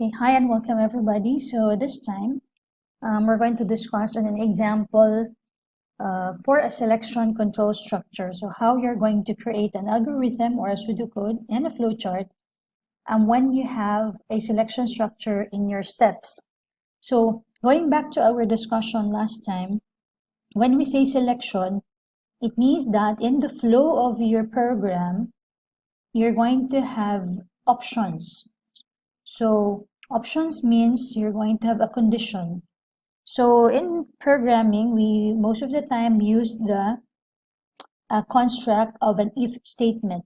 Okay, hi and welcome everybody. So this time we're going to discuss an example for a selection control structure. So how you're going to create an algorithm or a pseudocode and a flowchart when you have a selection structure in your steps. So going back to our discussion last time, when we say selection, it means that in the flow of your program, you're going to have options. So options means you're going to have a condition. So in programming, we most of the time use the construct of an if statement.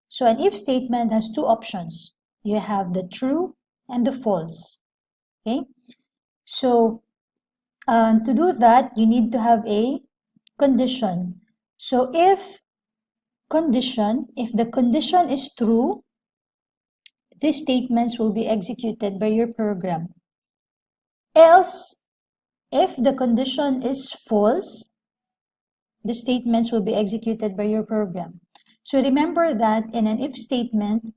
So an if statement has two options. You have the true and the false. Okay. So to do that, you need to have a condition. So if the condition is true, these statements will be executed by your program. Else, if the condition is false, the statements will be executed by your program. So remember that in an if statement,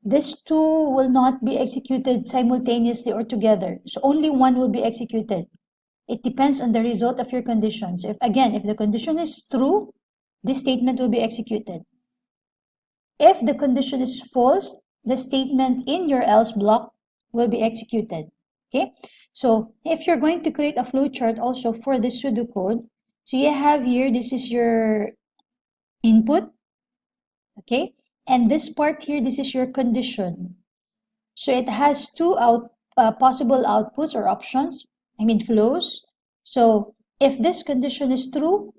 these two will not be executed simultaneously or together. So only one will be executed. It depends on the result of your condition. So if the condition is true, this statement will be executed. If the condition is false, the statement in your else block will be executed. Okay, so if you're going to create a flowchart also for this pseudocode, so you have here, this is your input, okay, and this part here, this is your condition. So it has two possible outputs or options, flows. So if this condition is true,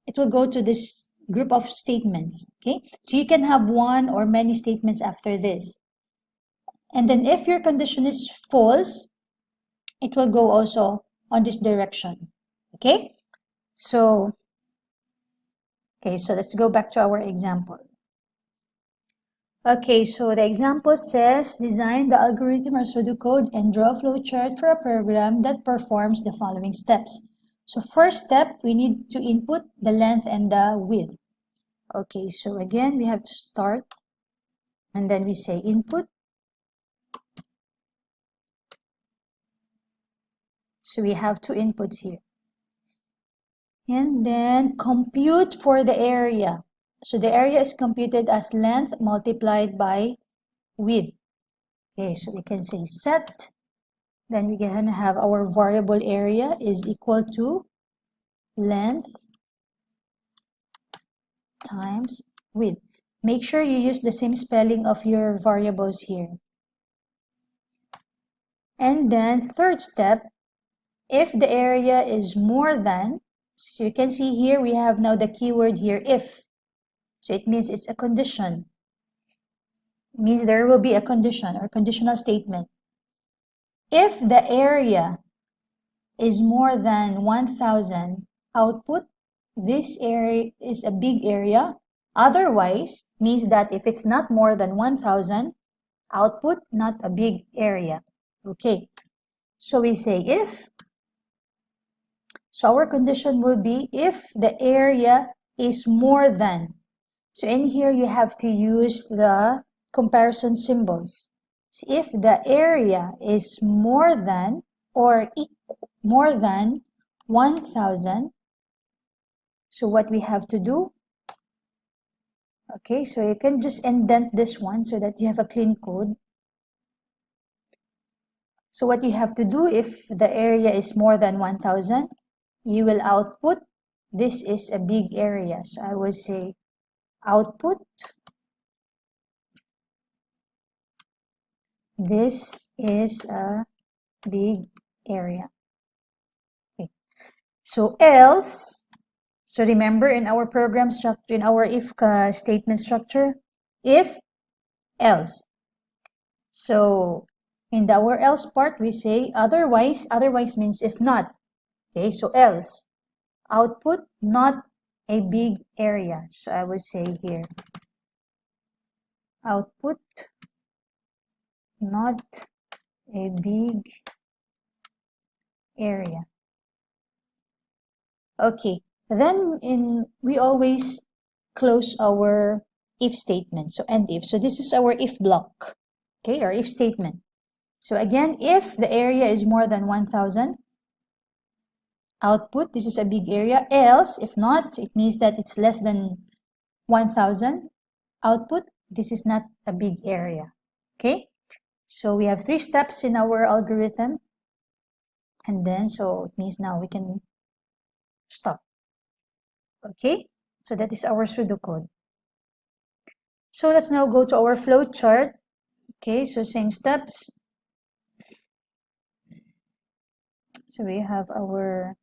it will go to this group of statements, okay? So you can have one or many statements after this. And then if your condition is false, it will go also on this direction, okay? So let's go back to our example. Okay, so the example says, design the algorithm or pseudocode and draw a flowchart for a program that performs the following steps. So first step, we need to input the length and the width. Okay, so again, we have to start and then we say input. So we have two inputs here. And then compute for the area. So the area is computed as length multiplied by width. Okay, so we can say set. Then we can have our variable area is equal to length times width. Make sure you use the same spelling of your variables here. And then third step, if the area is more than, so you can see here, we have now the keyword here, if. So it means it's a condition. It means there will be a condition or conditional statement. If the area is more than 1,000 output, this area is a big area. Otherwise, means that if it's not more than 1,000 output, not a big area. Okay, so we say if. So our condition will be if the area is more than. So in here, you have to use the comparison symbols. So if the area is more than or more than 1,000, so what we have to do, okay, so you can just indent this one so that you have a clean code. So what you have to do, if the area is more than 1,000, you will output, this is a big area. So I will say output, this is a big area. Okay. So else, so remember in our program structure, in our if statement structure, if, else. So in our else part, we say otherwise. Otherwise means if not. Okay, so else. Output, not a big area. So I will say here, output, not a big area. Okay, then we always close our if statement. So end if. So this is our if block. okay, or if statement. So again, if the area is more than 1,000, output, this is a big area. Else, if not, it means that it's less than 1,000. Output, this is not a big area. Okay, so we have 3 steps in our algorithm. And then, so it means now we can stop. Okay, so that is our pseudocode. So let's now go to our flow chart. Okay, so same steps. So we have our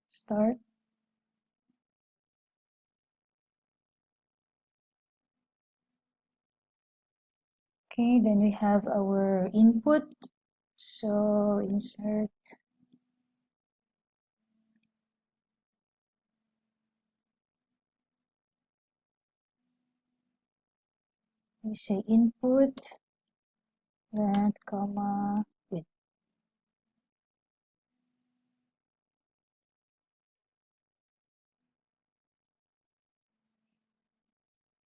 start. Okay, then we have our input. So insert. We say input, length, comma, width.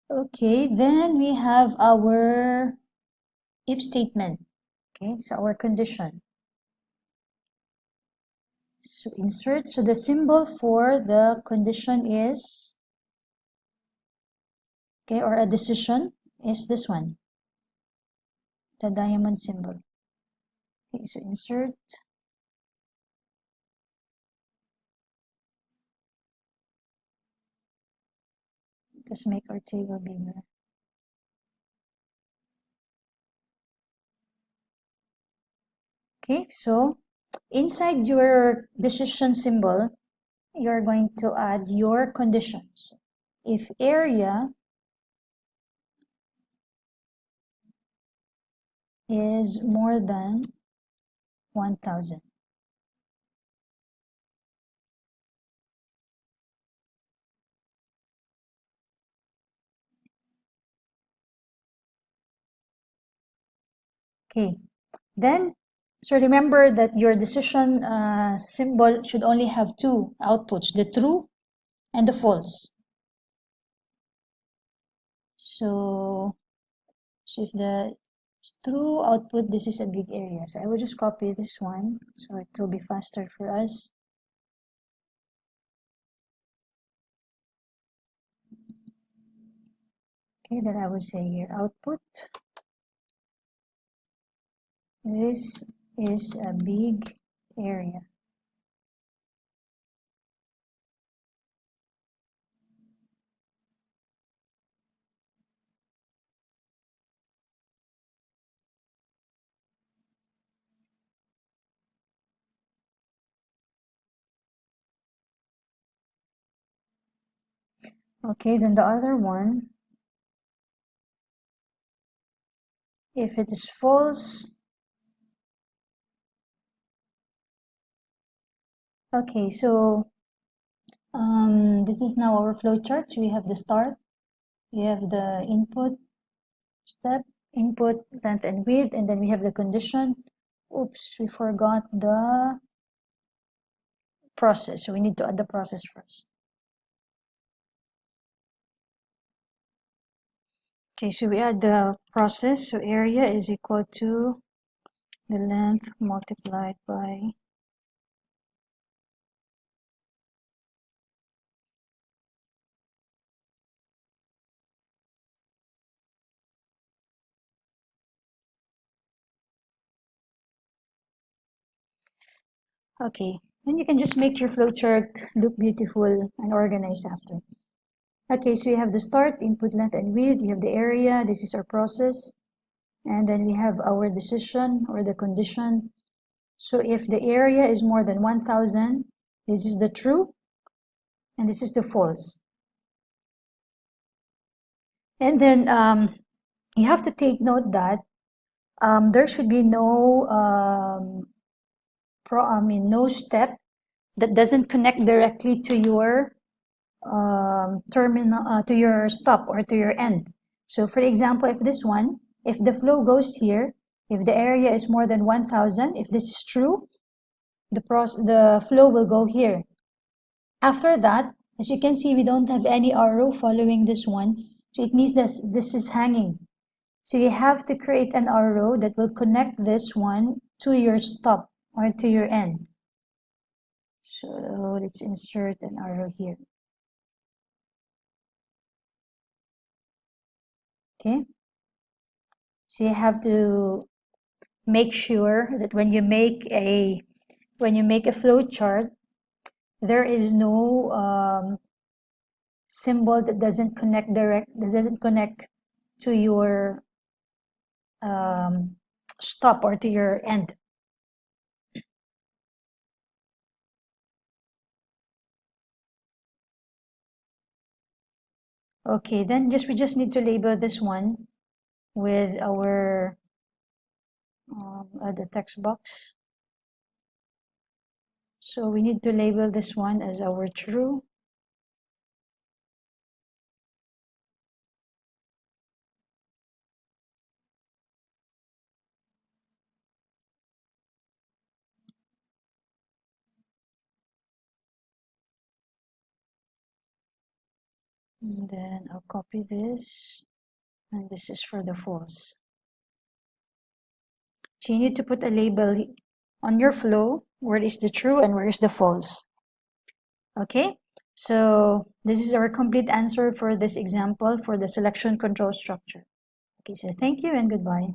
Okay, then we have our if statement. Okay, so our condition. So insert, so the symbol for the condition is, okay, or a decision is this one, the diamond symbol. Okay, so insert. Just make our table bigger. Okay, so inside your decision symbol, you're going to add your conditions. If area is more than 1,000. Okay, then, so remember that your decision symbol should only have 2 outputs, the true and the false. So if the true output, this is a big area. So I will just copy this one so it will be faster for us. Okay, then I will say here output. This is a big area. Okay, then the other one, if it is false, okay, so this is now our flow chart. So we have the start, we have the input step, input, length and width, and then we have the condition. Oops, we forgot the process. So we need to add the process first. Okay, so we add the process. So area is equal to the length multiplied by okay, then you can just make your flowchart look beautiful and organized after. Okay, so we have the start, input, length, and width. We have the area. This is our process. And then we have our decision or the condition. So if the area is more than 1,000, this is the true, and this is the false. And then you have to take note that there should be no no step that doesn't connect directly to your terminal, to your stop or to your end. So for example, if this one, if the flow goes here, if the area is more than 1,000, if this is true, the flow will go here. After that, as you can see, we don't have any arrow following this one. So it means that this is hanging. So you have to create an arrow that will connect this one to your stop or to your end. So let's insert an arrow here. Okay. So you have to make sure that when you make a flow chart, there is no symbol that doesn't connect to your stop or to your end. Okay, then we just need to label this one with our the text box. So we need to label this one as our true. And then I'll copy this, and this is for the false. So you need to put a label on your flow where is the true and where is the false. Okay, so this is our complete answer for this example for the selection control structure. Okay, so thank you and goodbye.